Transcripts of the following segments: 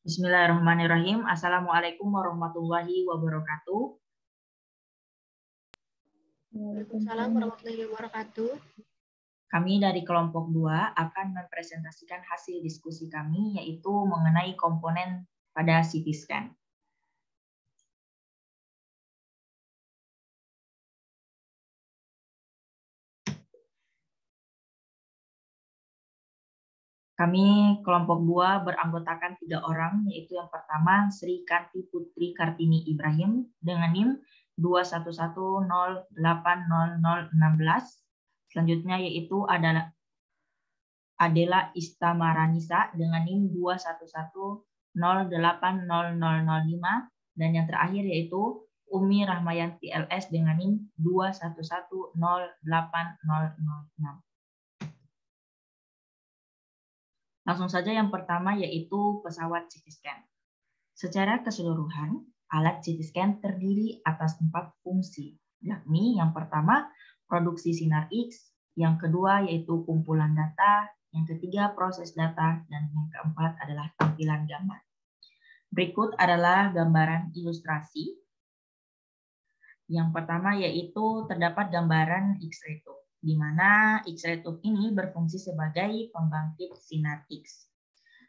Bismillahirrahmanirrahim. Assalamualaikum warahmatullahi wabarakatuh. Waalaikumsalam warahmatullahi wabarakatuh. Kami dari kelompok 2 akan mempresentasikan hasil diskusi kami, yaitu mengenai komponen pada CT scan. Kami kelompok 2 beranggotakan 3 orang, yaitu yang pertama Sri Kanti Putri Kartini Ibrahim dengan NIM 211080016. Selanjutnya yaitu adalah Adela Istamaranisa dengan NIM 211080005, dan yang terakhir yaitu Umi Rahmayanti LS dengan NIM 211080006. Langsung saja yang pertama yaitu pesawat CT scan. Secara keseluruhan, alat CT scan terdiri atas 4 fungsi, yakni yang pertama produksi sinar X, yang kedua yaitu kumpulan data, yang ketiga proses data, dan yang keempat adalah tampilan gambar. Berikut adalah gambaran ilustrasi. Yang pertama yaitu terdapat gambaran X-ray tube, di mana X-ray tube ini berfungsi sebagai pembangkit sinar X.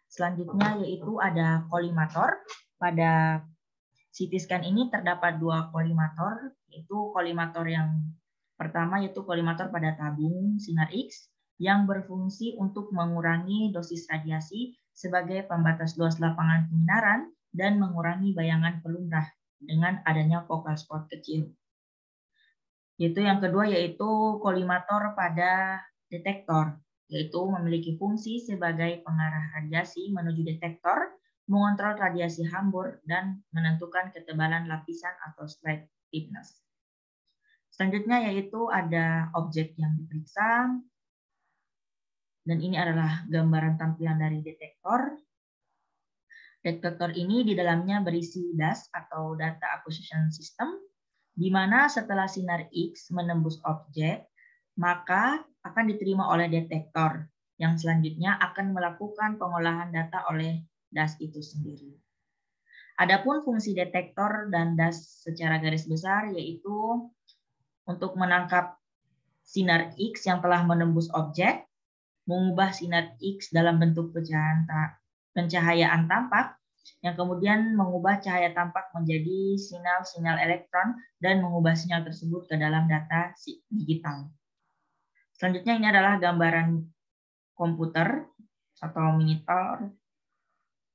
Selanjutnya yaitu ada kolimator. Pada CT scan ini terdapat 2 kolimator, yaitu kolimator yang pertama yaitu kolimator pada tabung sinar X yang berfungsi untuk mengurangi dosis radiasi sebagai pembatas luas lapangan penyinaran dan mengurangi bayangan pelumrah dengan adanya focal spot kecil. Yaitu yang kedua yaitu kolimator pada detektor, yaitu memiliki fungsi sebagai pengarah radiasi menuju detektor, mengontrol radiasi hambur, dan menentukan ketebalan lapisan atau slide thickness. Selanjutnya yaitu ada objek yang diperiksa, dan ini adalah gambaran tampilan dari detektor. Detektor ini di dalamnya berisi DAS atau Data Acquisition System, di mana setelah sinar X menembus objek, maka akan diterima oleh detektor, yang selanjutnya akan melakukan pengolahan data oleh DAS itu sendiri. Adapun fungsi detektor dan DAS secara garis besar yaitu untuk menangkap sinar X yang telah menembus objek, mengubah sinar X dalam bentuk pencahayaan tampak, yang kemudian mengubah cahaya tampak menjadi sinyal-sinyal elektron dan mengubah sinyal tersebut ke dalam data digital. Selanjutnya ini adalah gambaran komputer atau monitor.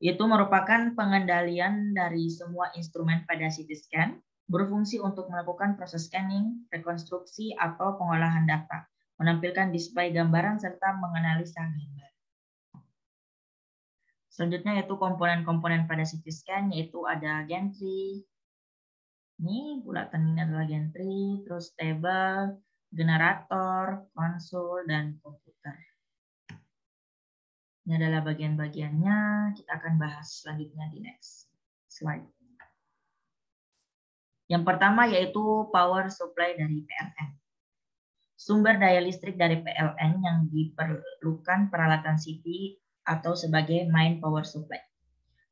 Itu merupakan pengendalian dari semua instrumen pada CT scan, berfungsi untuk melakukan proses scanning, rekonstruksi, atau pengolahan data, menampilkan display gambaran serta menganalisa gambar. Selanjutnya yaitu komponen-komponen pada CT scan, yaitu ada gantry. Ini bulatan ini adalah gantry, terus table, generator, konsol, dan komputer. Ini adalah bagian-bagiannya. Kita akan bahas selanjutnya di next slide. Yang pertama yaitu power supply dari PLN. Sumber daya listrik dari PLN yang diperlukan peralatan CT atau sebagai main power supply.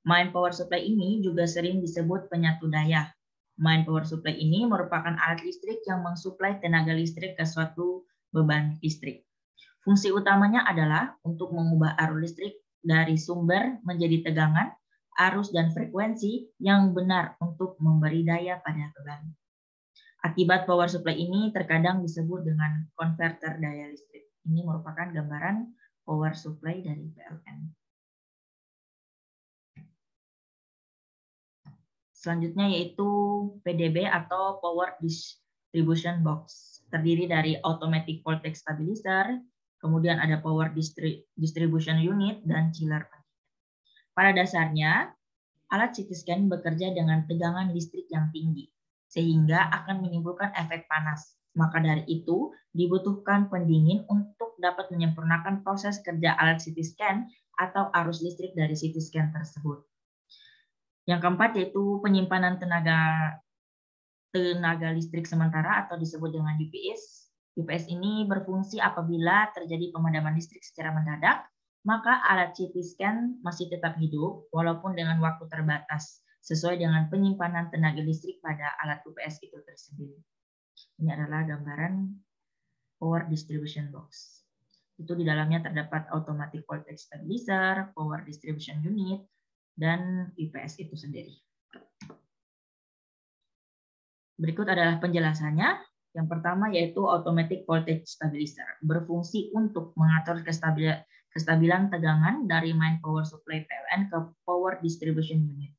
Main power supply ini juga sering disebut penyatu daya. Main power supply ini merupakan alat listrik yang mensuplai tenaga listrik ke suatu beban listrik. Fungsi utamanya adalah untuk mengubah arus listrik dari sumber menjadi tegangan, arus, dan frekuensi yang benar untuk memberi daya pada beban. Akibat power supply ini terkadang disebut dengan konverter daya listrik. Ini merupakan gambaran power supply dari PLN. Selanjutnya yaitu PDB atau Power Distribution Box. Terdiri dari Automatic Voltage Stabilizer, kemudian ada Power Distribution Unit, dan chiller. Pada dasarnya, alat CT scan bekerja dengan tegangan listrik yang tinggi, sehingga akan menimbulkan efek panas. Maka dari itu, dibutuhkan pendingin untuk dapat menyempurnakan proses kerja alat CT scan atau arus listrik dari CT scan tersebut. Yang keempat yaitu penyimpanan tenaga listrik sementara atau disebut dengan UPS. UPS ini berfungsi apabila terjadi pemadaman listrik secara mendadak maka alat CT scan masih tetap hidup walaupun dengan waktu terbatas sesuai dengan penyimpanan tenaga listrik pada alat UPS itu tersebut. Ini adalah gambaran power distribution box. Itu di dalamnya terdapat automatic voltage stabilizer, power distribution unit, dan UPS itu sendiri. Berikut adalah penjelasannya. Yang pertama yaitu automatic voltage stabilizer, berfungsi untuk mengatur kestabilan tegangan dari main power supply PLN ke power distribution unit.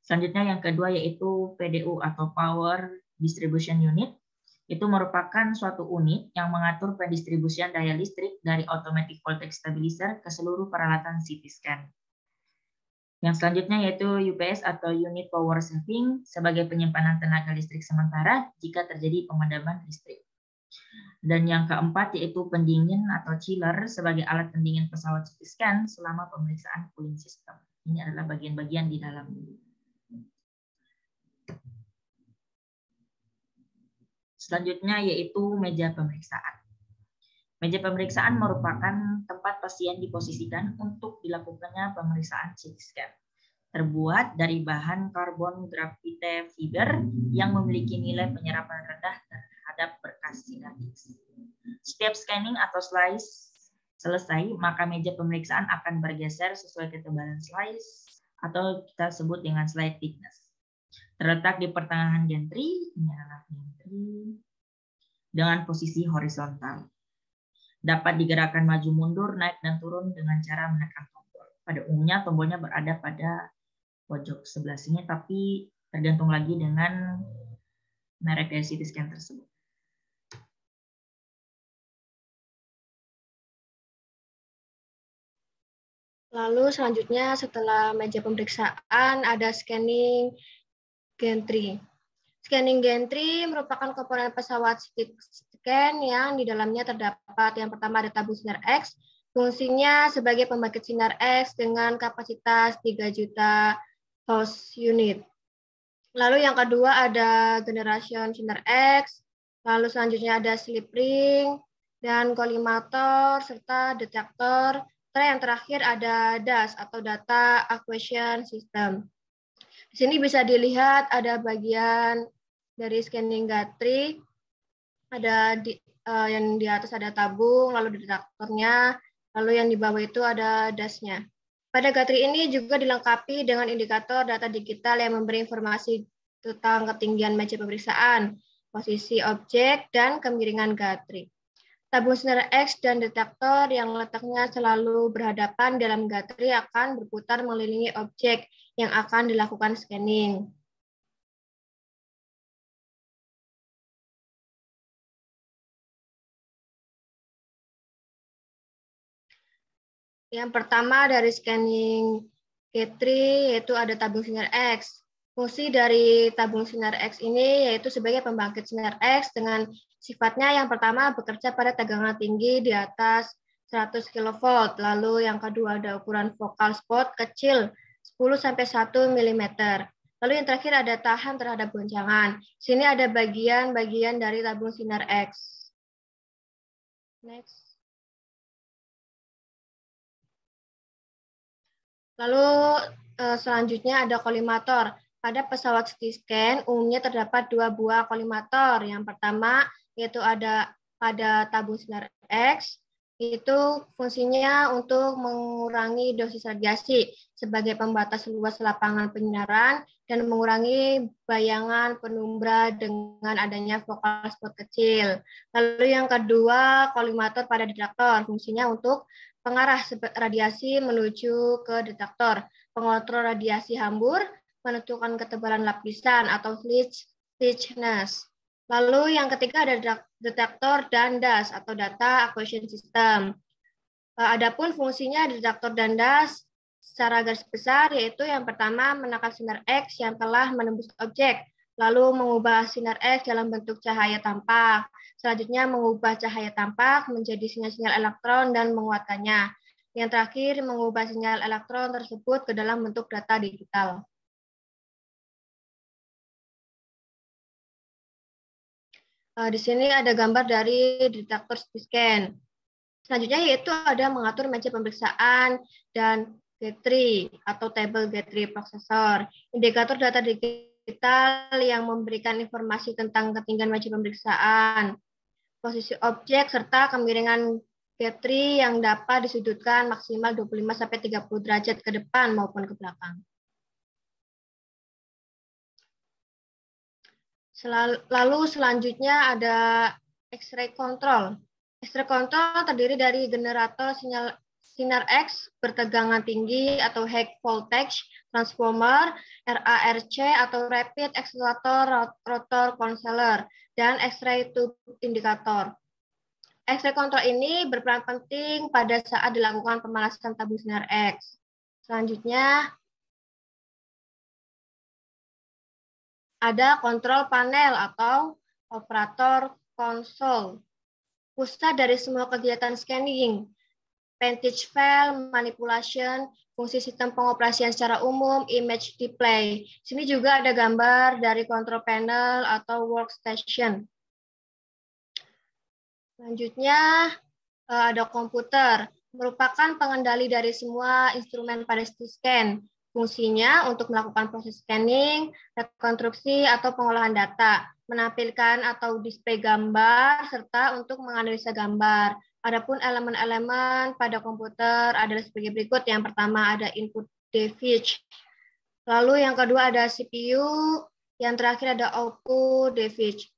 Selanjutnya yang kedua yaitu PDU atau power distribution unit. Itu merupakan suatu unit yang mengatur pendistribusian daya listrik dari automatic voltage stabilizer ke seluruh peralatan CT scan. Yang selanjutnya yaitu UPS atau Unit Power Saving sebagai penyimpanan tenaga listrik sementara jika terjadi pemadaman listrik. Dan yang keempat yaitu pendingin atau chiller sebagai alat pendingin pesawat CT scan selama pemeriksaan cooling system. Ini adalah bagian-bagian di dalam. Selanjutnya yaitu meja pemeriksaan. Meja pemeriksaan merupakan tempat pasien diposisikan untuk dilakukannya pemeriksaan CT scan. Terbuat dari bahan karbon grafite fiber yang memiliki nilai penyerapan rendah terhadap berkas sinar X. Setiap scanning atau slice selesai, maka meja pemeriksaan akan bergeser sesuai ketebalan slice atau kita sebut dengan slide thickness. Terletak di pertengahan gantry, ini adalah gantry, dengan posisi horizontal. Dapat digerakkan maju mundur, naik dan turun dengan cara menekan tombol. Pada umumnya tombolnya berada pada pojok sebelah sini, tapi tergantung lagi dengan merek dari CT scan tersebut. Lalu selanjutnya setelah meja pemeriksaan ada scanning gantry. Scanning gantry merupakan komponen pesawat CT scan yang di dalamnya terdapat yang pertama ada tabung sinar X. Fungsinya sebagai pembangkit sinar X dengan kapasitas 3 juta host unit. Lalu yang kedua ada generation sinar X. Lalu selanjutnya ada slip ring dan kolimator serta detektor. Yang terakhir ada DAS atau Data Acquisition System. Di sini bisa dilihat ada bagian dari scanning gantry, ada yang di atas ada tabung, lalu detektornya, lalu yang di bawah itu ada DAS-nya. Pada gantry ini juga dilengkapi dengan indikator data digital yang memberi informasi tentang ketinggian meja pemeriksaan, posisi objek, dan kemiringan gantry. Tabung sinar X dan detektor yang letaknya selalu berhadapan dalam gantry akan berputar mengelilingi objek yang akan dilakukan scanning. Yang pertama dari scanning gantry yaitu ada tabung sinar X. Fungsi dari tabung sinar X ini yaitu sebagai pembangkit sinar X dengan sifatnya yang pertama bekerja pada tegangan tinggi di atas 100 kV. Lalu yang kedua ada ukuran focal spot kecil 10-1 mm. Lalu yang terakhir ada tahan terhadap goncangan. Sini ada bagian-bagian dari tabung sinar X. Next. Lalu selanjutnya ada kolimator. Pada pesawat CT scan umumnya terdapat 2 buah kolimator. Yang pertama yaitu ada pada tabung sinar X, itu fungsinya untuk mengurangi dosis radiasi sebagai pembatas luas lapangan penyinaran dan mengurangi bayangan penumbra dengan adanya focal spot kecil. Lalu yang kedua kolimator pada detektor, fungsinya untuk pengarah radiasi menuju ke detektor, pengontrol radiasi hambur, menentukan ketebalan lapisan atau flitch thickness. Lalu yang ketiga ada detektor dan DAS atau Data Acquisition System. Adapun fungsinya detektor dan DAS secara garis besar yaitu yang pertama menekan sinar X yang telah menembus objek, lalu mengubah sinar X dalam bentuk cahaya tampak. Selanjutnya mengubah cahaya tampak menjadi sinyal-sinyal elektron dan menguatkannya. Yang terakhir mengubah sinyal elektron tersebut ke dalam bentuk data digital. Di sini ada gambar dari detektor CT scan. Selanjutnya yaitu ada mengatur meja pemeriksaan dan G3 atau table G3 processor. Indikator data digital yang memberikan informasi tentang ketinggian meja pemeriksaan, posisi objek, serta kemiringan G3 yang dapat disudutkan maksimal 25-30 derajat ke depan maupun ke belakang. Lalu selanjutnya ada X-ray control. X-ray control terdiri dari generator sinar X bertegangan tinggi atau high voltage transformer, RARC atau rapid accelerator rotor controller, dan X-ray tube indikator. X-ray control ini berperan penting pada saat dilakukan pemanasan tabung sinar X. Selanjutnya ada kontrol panel atau operator konsol. Pusat dari semua kegiatan scanning, package file, manipulation, fungsi sistem pengoperasian secara umum, image display. Sini juga ada gambar dari control panel atau workstation. Selanjutnya ada komputer, merupakan pengendali dari semua instrumen pada scan. Fungsinya untuk melakukan proses scanning, rekonstruksi, atau pengolahan data, menampilkan atau display gambar, serta untuk menganalisa gambar. Adapun elemen-elemen pada komputer adalah sebagai berikut. Yang pertama ada input device. Lalu yang kedua ada CPU. Yang terakhir ada output device.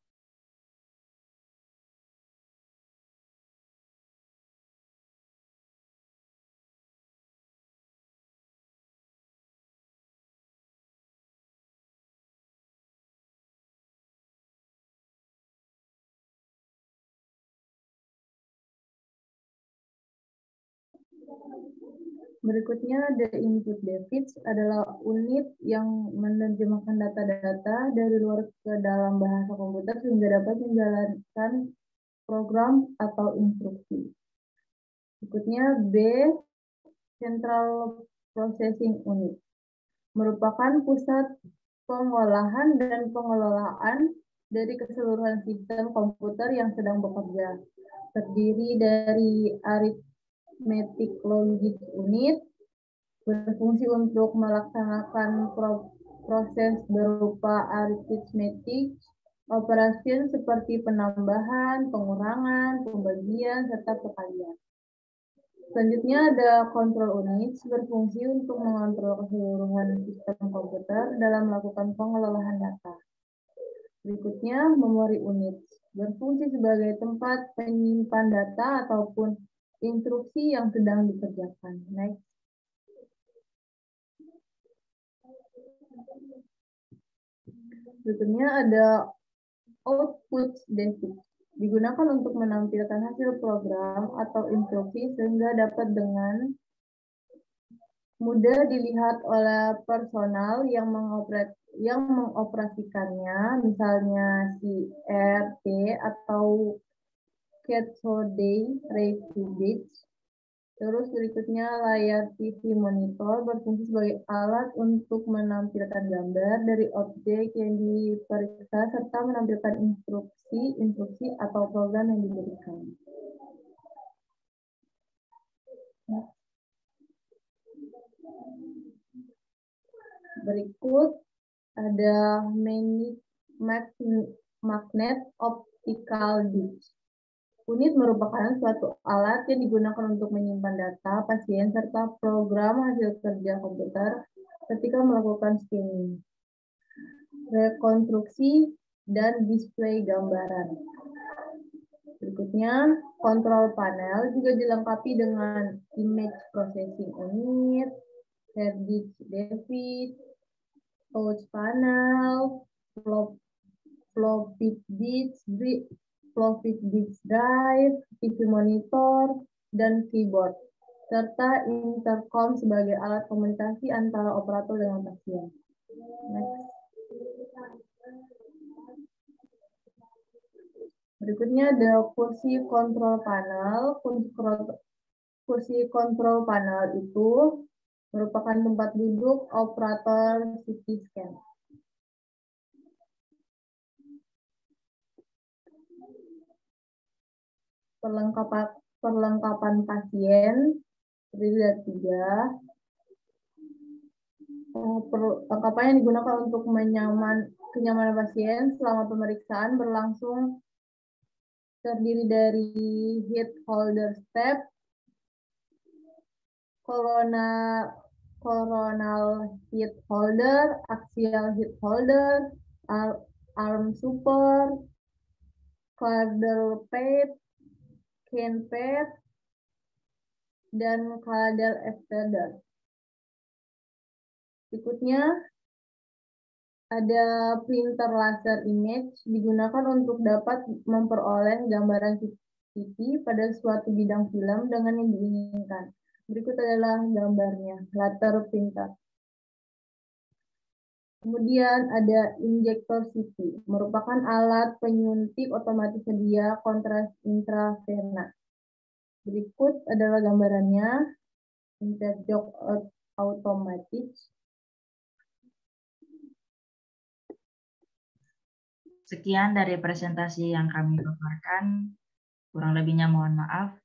Berikutnya, the input device adalah unit yang menerjemahkan data-data dari luar ke dalam bahasa komputer sehingga dapat menjalankan program atau instruksi. Berikutnya, B, Central Processing Unit, merupakan pusat pengolahan dan pengelolaan dari keseluruhan sistem komputer yang sedang bekerja. Terdiri dari Arithmetic Logic Unit, berfungsi untuk melaksanakan proses berupa arithmetic operation seperti penambahan, pengurangan, pembagian, serta perkalian. Selanjutnya ada control units, berfungsi untuk mengontrol keseluruhan sistem komputer dalam melakukan pengelolaan data. Berikutnya, memory units, berfungsi sebagai tempat penyimpan data ataupun instruksi yang sedang dikerjakan. Next. Berikutnya ada output device, digunakan untuk menampilkan hasil program atau instruksi sehingga dapat dengan mudah dilihat oleh personal yang mengoperasikannya, misalnya CRT atau cathode ray tube. Terus berikutnya layar TV monitor berfungsi sebagai alat untuk menampilkan gambar dari objek yang diperiksa serta menampilkan instruksi atau program yang diberikan. Berikut ada magnet optical disc. Unit merupakan suatu alat yang digunakan untuk menyimpan data pasien serta program hasil kerja komputer ketika melakukan scanning, rekonstruksi, dan display gambaran. Berikutnya, kontrol panel juga dilengkapi dengan image processing unit, hard disk device, touch panel, floppy disk drive, TV monitor, dan keyboard, serta intercom sebagai alat komunikasi antara operator dengan pasien. Next. Berikutnya ada kursi kontrol panel. Kursi kontrol panel itu merupakan tempat duduk operator CT scan. perlengkapan pasien, seperti lihat 3. Perlengkapan yang digunakan untuk kenyamanan pasien selama pemeriksaan berlangsung terdiri dari head holder step, coronal head holder, axial head holder, arm support, cradle pad, cane pad, dan cradle extender. Berikutnya ada printer laser image digunakan untuk dapat memperoleh gambaran CT pada suatu bidang film dengan yang diinginkan. Berikut adalah gambarnya, laser printer. Kemudian ada injektor CT, merupakan alat penyuntik otomatis sedia kontras intravena. Berikut adalah gambarannya, interjok otomatis. Sekian dari presentasi yang kami paparkan. Kurang lebihnya mohon maaf.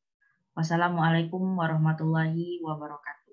Wassalamualaikum warahmatullahi wabarakatuh.